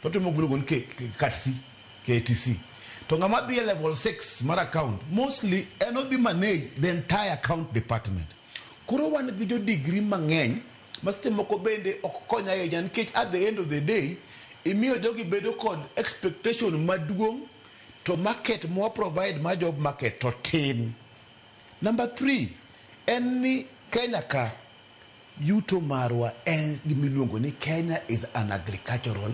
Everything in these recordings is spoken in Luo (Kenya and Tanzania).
to timo gulugon KTC to ngama be level 6 mar account mostly eno be manage the entire account department. Koro wan gi jo degree mang'eny mastemo ko bende ok konya ahinya nikech at the end of the day imiyo jogi bedo kod expectation maduong' to market more provide my job market to tin. Number 3 en ni Kenya ka yuto marwa en gimiluongo ni Kenya is an agricultural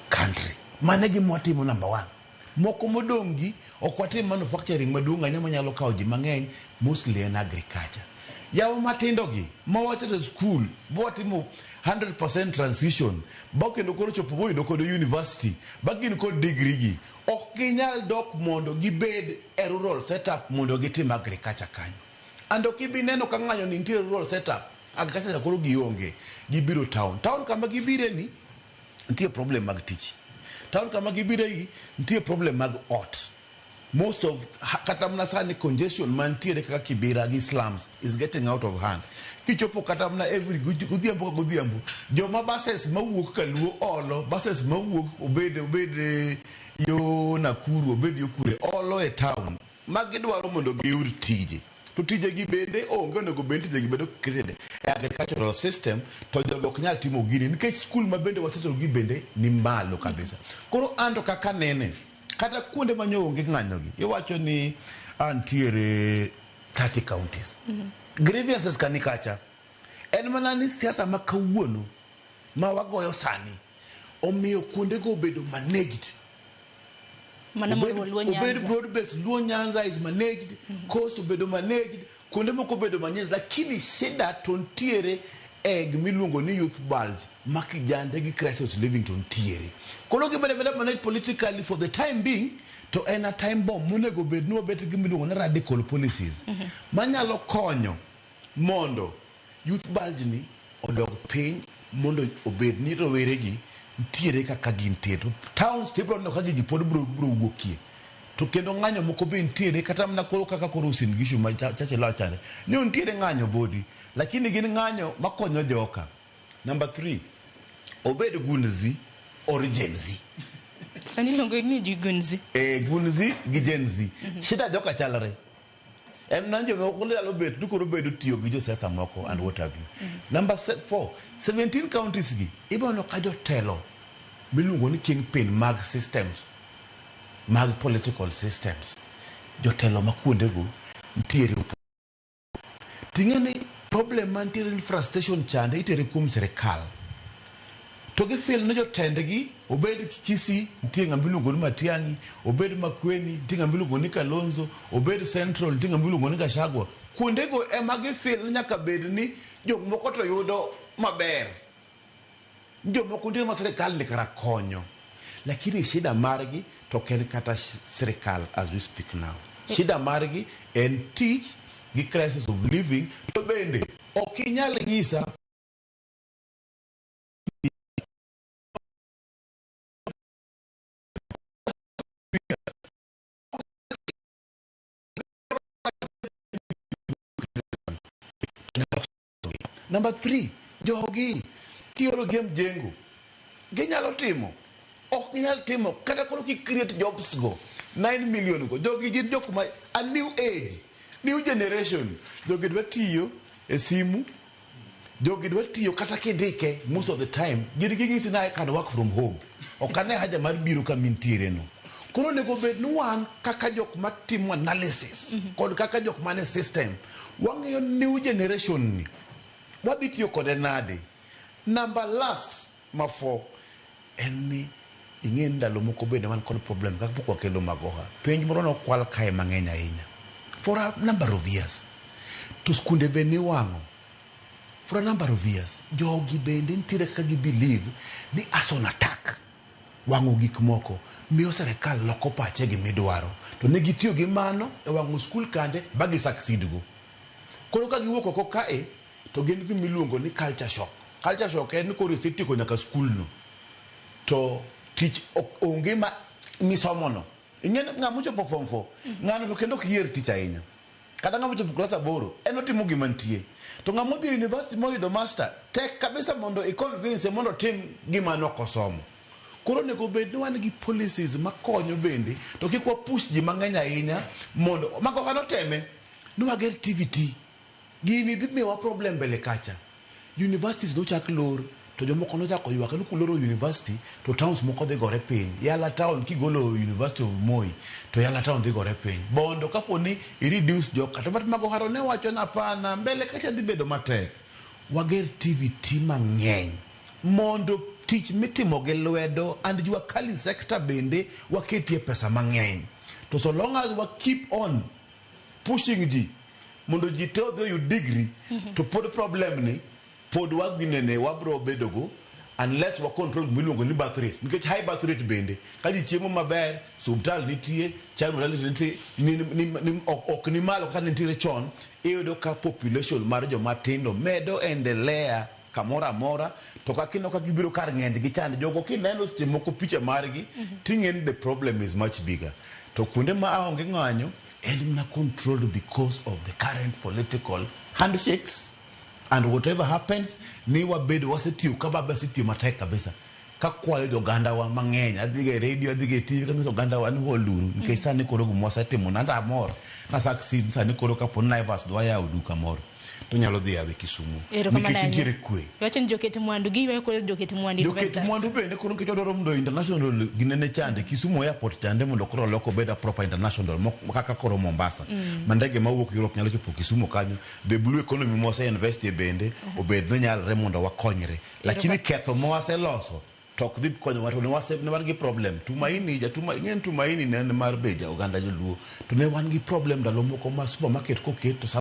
country. Mane gimotimo number 1. Moko modongi okwatim manufacturing maduong' anya manyalo kawo ji mang'eny mostly en agriculture. Yawo matindo gi mawachre school botimo 100% transition bakendo koro chopo boyudo kod university bagin kod degree gi ok ginyal dok mondo gibed e rural setup mondo gitim agriculture kanyo. Ando kibineno ka ng'anyo ni nitie rural setup agriculture koro gionge gibiro town kama gibire ni nitie problem mag tich. Town kama gibire gi nitie problem mag ot. Most of katamna sani congestion mantiere kaka Kibera gi slums is getting out of hand. Kichopo katamna every gudhiambo joma buses mawuok kaluo olo buses mawuok obed yo Nakuru obed yo kure olo e town magidwaro mondo giyud tije. To tije gi bende onge onego bende tije gi bedo created e agricultural system to jogo ok nyal timo gini nikech school ma bende waseto gi bende ni malo kabisa. Koro ando kaka nene kata kuonde manyo onge ng'anyo gi iwacho ni antiere 30 counties. Grievances kanikacha en mana ni siasa makawuono ma wagoyo sani omiyo kuonde go bedo managed. Obed broad based Luo Nyanza is managed, coast obedo managed, kuonde moko obedo managed, lakini shida tontiere gimiluongo ni youth bulge makijande gi crisis living tontiere. Koro gibedo managed politically for the time being to en a time bomb monego bed no bet gimiluongo ni radical policies manyalo konyo mondo youth bulge ni odog piny mondo obed ni rowere gi ntiere kaka gintiere. Towns tibro no kaka gi pod bro wuokie to kendo ng'anyo moko be ntiere kata mna koro kaka Uasin Gishu ma chache lachane ni ntiere ng'anyo bodi lakini gin ng'anyo makonyo joka. Number 3 obed gunzi or Gen Z. Sani longo ni ji gunzi gunzi gi Gen Z shida joka chalre em nanjo moko lalo bet dukoro bedo tiyo gi jo siasa moko and what have you. Number 4 17 counties gi ibono ka jotelo miluongo ni kingpin mag systems mag political systems jotelo makuonde go ntiere ting'eni problem mantiere infrastructure chande itere kuom serikal to gi feel no jotende gi obed Kisii ntie ng'amiluongo ni Matiang'i obed Makueni ntie ng'amiluongo ni Kalonzo obed Central ntie ng'amiluongo ni Gachagua kuonde go ema gi feel nyaka bed ni jok moko to yudo maber jok moko ntie ma serikal ni kara konyo lakini shida margi to ken kata serikal as we speak now. Shida margi en teach gi crisis of living to bende okinyal nyisa Number 3 jogi kioro gem jengo ginyalo timo ok ginyal timo kata koro ki create jobs go 9 million go jogi jin jok ma a new age new generation jogi dwa tiyo e simu jogi dwa tiyo kata kidike most of the time gin ging'isi na I can work from home okane haja mar biro ka mintiere no koro nego bed ni wan kaka jok matimo analysis kod kaka jok mane system wang'eyo new generation ni wabitiyo kode nade. Number last ma 4 en ni ing'e ndalo moko bende wan kod problem kaka pok wakelo magoha penj moro no kwal kae mang'eny ahinya for a number of years to skunde be ni wang'o for a number of years jogi bende ntiere kaka gi believe ni as on attack wang'o gik moko miyo serikal loko pache gi midwaro to ne gitiyo gi mano e wang'o skul kande bagi succeed go koro ka giwuok oko kae to gin gimiluongo ni culture shock. Culture shock en koro isetieko nyaka skul no to tich onge ma misomono ing'e ng'amo chopo form 4 ng'ano to kendo kier tich ahinya kata ng'amo chopo class 8 en otimo gima ntie to ng'amo dhi university moyudo master tek kabisa mondo i convince mondo tim gima nokosomo Koro nego bed ni wan gi policies makonyo bende to kik wapush ji mang'eny ahinya mondo mago kano teme ni wager TVT gini dhi miyowa problem mbele kacha. Universities nochak lor to jomoko nochako ywak ni kuloro university to towns moko dhi gore piny. Yala town kigolo University of Moi to Yala town dhi gore piny. Bondo kapo ni i-reduce joka to mago haro ne wacho na pana mbele kacha dhi bedo matek. Wager TVT mang'eny mondo tich mitimo gi lwedo and juakali sector bende waketie pesa mang'eny. To so long as we keep on pushing ji mondo ji te odhi oyud degree to pod problem ni pod waginene wabro bedogo unless wa control miluongo ni birth rate. Nikech high birth rate bende ka ji chiemo maber, subtal nitie, child mortality nitie, ok ni malo ka nitie chon, iyudo ka population mar joma tindo medo endelea kamora amora to kakino ka gibiro kar ng'eny gi chand jogo kineno seche moko picha margi ting'en the problem is much bigger. To kunde ma aonge ng'anyo en na controlled because of the current political handshakes. And whatever happens, ni Wabed wasetiyo kababa sitiyo matek kabisa. Kakwayo joganda wa mang'eny, adige radio, adige TV, kanyo ganda wa ni holuru. Nke sani koro gumwasa timo, nanda amor. Na succeed, sani koro kapo naivas doaya uduka moro. To nyalo dhi yawe Kisumu. Nikitindire kwe. Wachen joketi mwandu, giwe kwe joketi mwandu investors. Joketi mwandu bende, koro nkichodoro mdo international ginene chande. Kisumu airport chande mdo koro loko beda proper international. Makaka koro Mombasa. Mandege mawuok Europe nyalo chupo Kisumu kanyo. The blue economy mwase investi bende. Obed nyal remondo wakonyre. Lakini ketho mwase loso. Tok dhip konyo watu ne wase ne wangi problem. Tumaini ne mar beja uganda joluo. To ne wangi problem dalo moko ma supermarket koket to